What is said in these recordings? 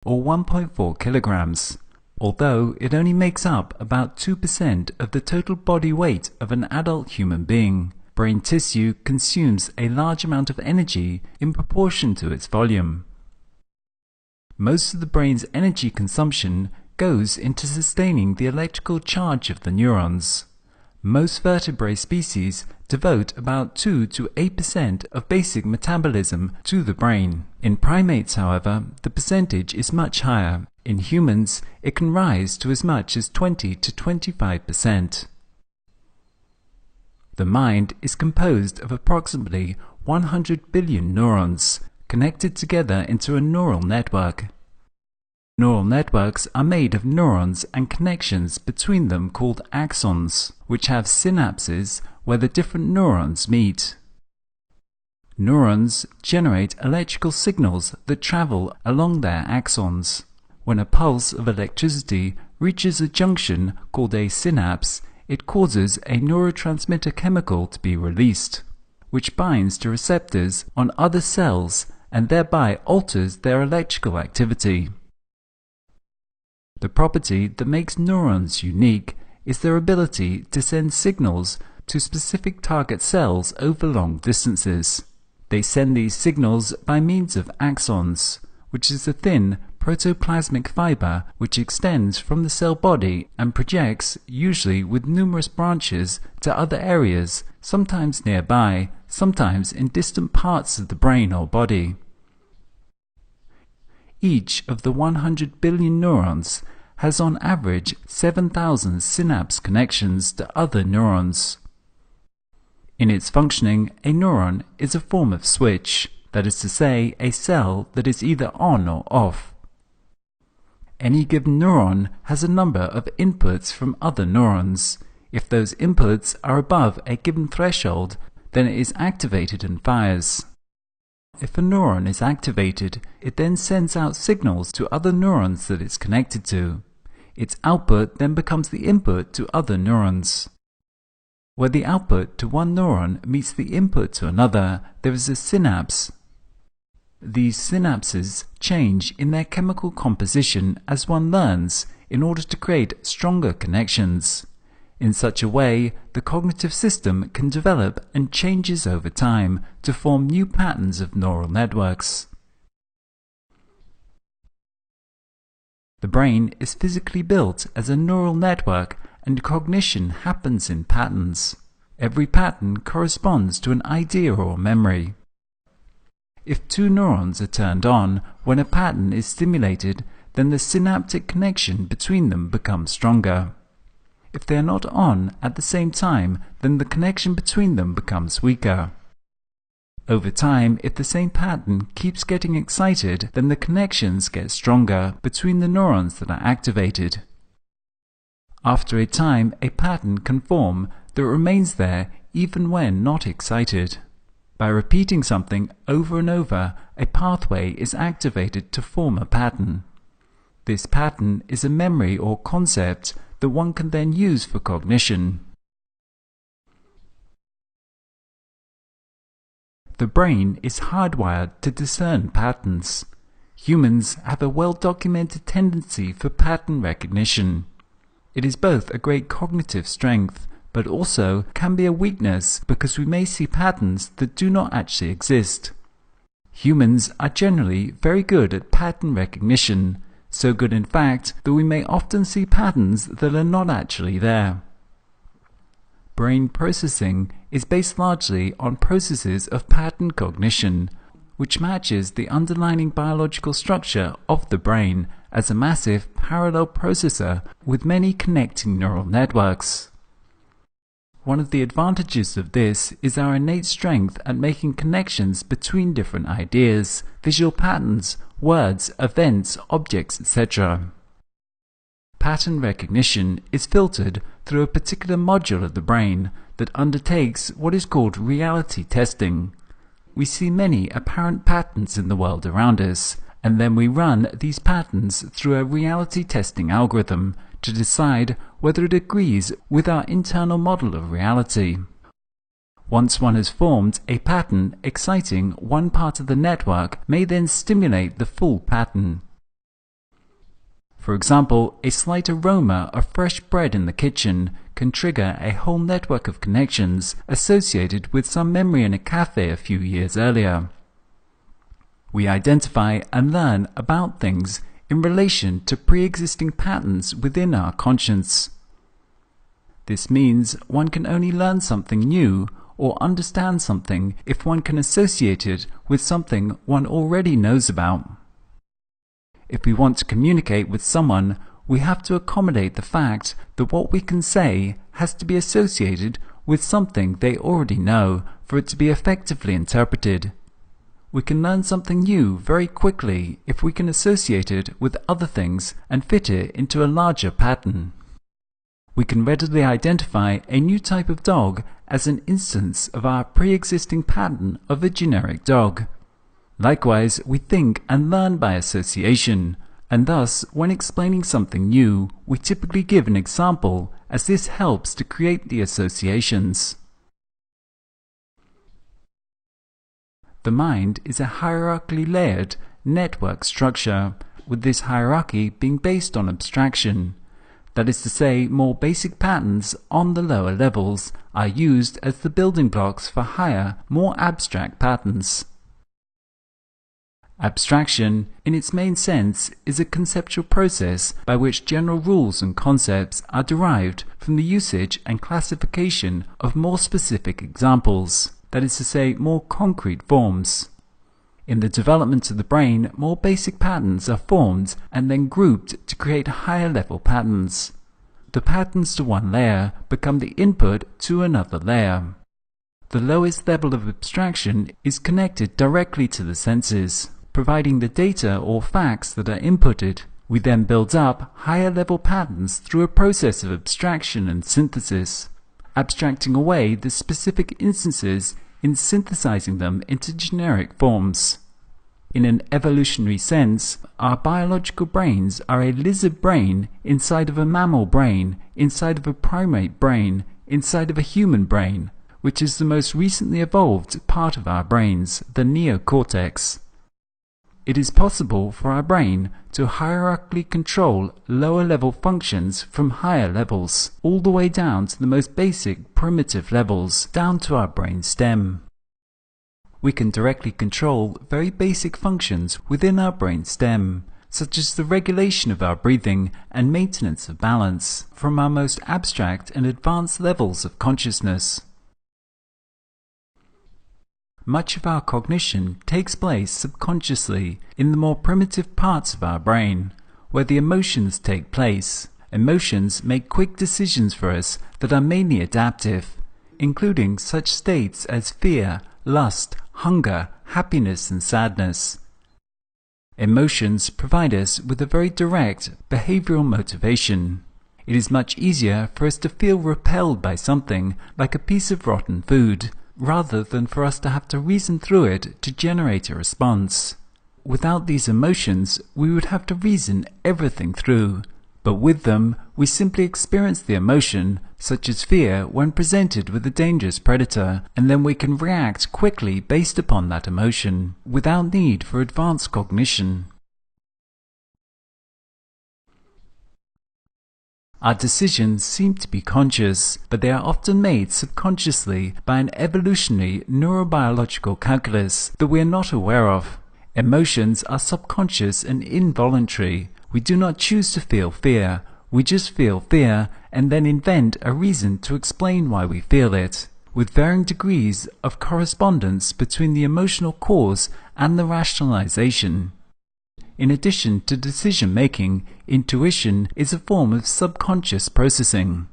or 1.4 kilograms. Although it only makes up about 2% of the total body weight of an adult human being, brain tissue consumes a large amount of energy in proportion to its volume. Most of the brain's energy consumption goes into sustaining the electrical charge of the neurons. Most vertebrate species devote about 2 to 8% of basic metabolism to the brain. In primates, however, the percentage is much higher. In humans, it can rise to as much as 20 to 25%. The mind is composed of approximately 100 billion neurons, connected together into a neural network. Neural networks are made of neurons and connections between them called axons, which have synapses where the different neurons meet. Neurons generate electrical signals that travel along their axons. When a pulse of electricity reaches a junction called a synapse, it causes a neurotransmitter chemical to be released, which binds to receptors on other cells and thereby alters their electrical activity. The property that makes neurons unique is their ability to send signals to specific target cells over long distances. They send these signals by means of axons, which is a thin protoplasmic fiber which extends from the cell body and projects, usually with numerous branches, to other areas, sometimes nearby, sometimes in distant parts of the brain or body. Each of the 100 billion neurons has on average 7,000 synapse connections to other neurons. In its functioning, a neuron is a form of switch, that is to say, a cell that is either on or off. Any given neuron has a number of inputs from other neurons. If those inputs are above a given threshold, then it is activated and fires. If a neuron is activated, it then sends out signals to other neurons that it's connected to. Its output then becomes the input to other neurons. Where the output to one neuron meets the input to another, there is a synapse. These synapses change in their chemical composition as one learns in order to create stronger connections. In such a way, the cognitive system can develop and changes over time to form new patterns of neural networks. The brain is physically built as a neural network, and cognition happens in patterns. Every pattern corresponds to an idea or memory. If two neurons are turned on when a pattern is stimulated, then the synaptic connection between them becomes stronger. If they are not on at the same time, then the connection between them becomes weaker. Over time, if the same pattern keeps getting excited, then the connections get stronger between the neurons that are activated. After a time, a pattern can form that remains there even when not excited. By repeating something over and over, a pathway is activated to form a pattern. This pattern is a memory or concept that one can then use for cognition. The brain is hardwired to discern patterns. Humans have a well-documented tendency for pattern recognition. It is both a great cognitive strength, but also can be a weakness because we may see patterns that do not actually exist. Humans are generally very good at pattern recognition, so good in fact that we may often see patterns that are not actually there. Brain processing is based largely on processes of pattern cognition, which matches the underlying biological structure of the brain as a massive parallel processor with many connecting neural networks. One of the advantages of this is our innate strength at making connections between different ideas, visual patterns, words, events, objects, etc. Pattern recognition is filtered through a particular module of the brain that undertakes what is called reality testing. We see many apparent patterns in the world around us, and then we run these patterns through a reality testing algorithm to decide whether it agrees with our internal model of reality. Once one has formed a pattern, exciting one part of the network may then stimulate the full pattern. For example, a slight aroma of fresh bread in the kitchen can trigger a whole network of connections associated with some memory in a cafe a few years earlier. We identify and learn about things in relation to pre-existing patterns within our conscience. This means one can only learn something new or understand something if one can associate it with something one already knows about. If we want to communicate with someone, we have to accommodate the fact that what we can say has to be associated with something they already know for it to be effectively interpreted. We can learn something new very quickly if we can associate it with other things and fit it into a larger pattern. We can readily identify a new type of dog as an instance of our pre-existing pattern of a generic dog. Likewise, we think and learn by association, and thus, when explaining something new, we typically give an example, as this helps to create the associations. The mind is a hierarchically layered network structure, with this hierarchy being based on abstraction. That is to say, more basic patterns on the lower levels are used as the building blocks for higher, more abstract patterns. Abstraction, in its main sense, is a conceptual process by which general rules and concepts are derived from the usage and classification of more specific examples, that is to say, more concrete forms. In the development of the brain, more basic patterns are formed and then grouped to create higher level patterns. The patterns to one layer become the input to another layer. The lowest level of abstraction is connected directly to the senses, providing the data or facts that are inputted. We then build up higher level patterns through a process of abstraction and synthesis, abstracting away the specific instances in synthesizing them into generic forms. In an evolutionary sense, our biological brains are a lizard brain inside of a mammal brain, inside of a primate brain, inside of a human brain, which is the most recently evolved part of our brains, the neocortex. It is possible for our brain to hierarchically control lower-level functions from higher levels, all the way down to the most basic, primitive levels, down to our brain stem. We can directly control very basic functions within our brain stem, such as the regulation of our breathing and maintenance of balance, from our most abstract and advanced levels of consciousness. Much of our cognition takes place subconsciously in the more primitive parts of our brain, where the emotions take place. Emotions make quick decisions for us that are mainly adaptive, including such states as fear, lust, hunger, happiness, and sadness. Emotions provide us with a very direct behavioral motivation. It is much easier for us to feel repelled by something like a piece of rotten food, rather than for us to have to reason through it to generate a response. Without these emotions, we would have to reason everything through, but with them, we simply experience the emotion, such as fear, when presented with a dangerous predator, and then we can react quickly based upon that emotion, without need for advanced cognition. Our decisions seem to be conscious, but they are often made subconsciously by an evolutionary neurobiological calculus that we are not aware of. Emotions are subconscious and involuntary. We do not choose to feel fear. We just feel fear and then invent a reason to explain why we feel it, with varying degrees of correspondence between the emotional cause and the rationalization. In addition to decision-making, intuition is a form of subconscious processing.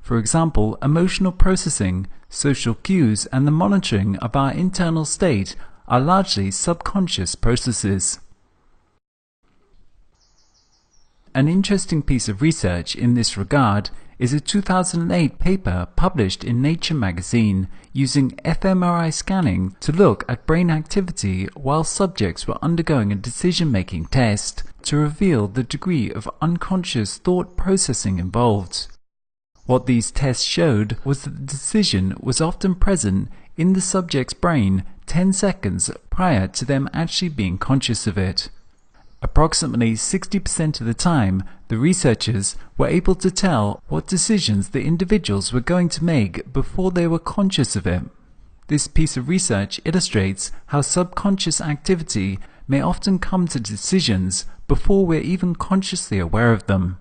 For example, emotional processing, social cues, and the monitoring of our internal state are largely subconscious processes. An interesting piece of research in this regard is a 2008 paper published in Nature magazine using fMRI scanning to look at brain activity while subjects were undergoing a decision-making test to reveal the degree of unconscious thought processing involved. What these tests showed was that the decision was often present in the subject's brain 10 seconds prior to them actually being conscious of it. Approximately 60% of the time, the researchers were able to tell what decisions the individuals were going to make before they were conscious of it. This piece of research illustrates how subconscious activity may often come to decisions before we're even consciously aware of them.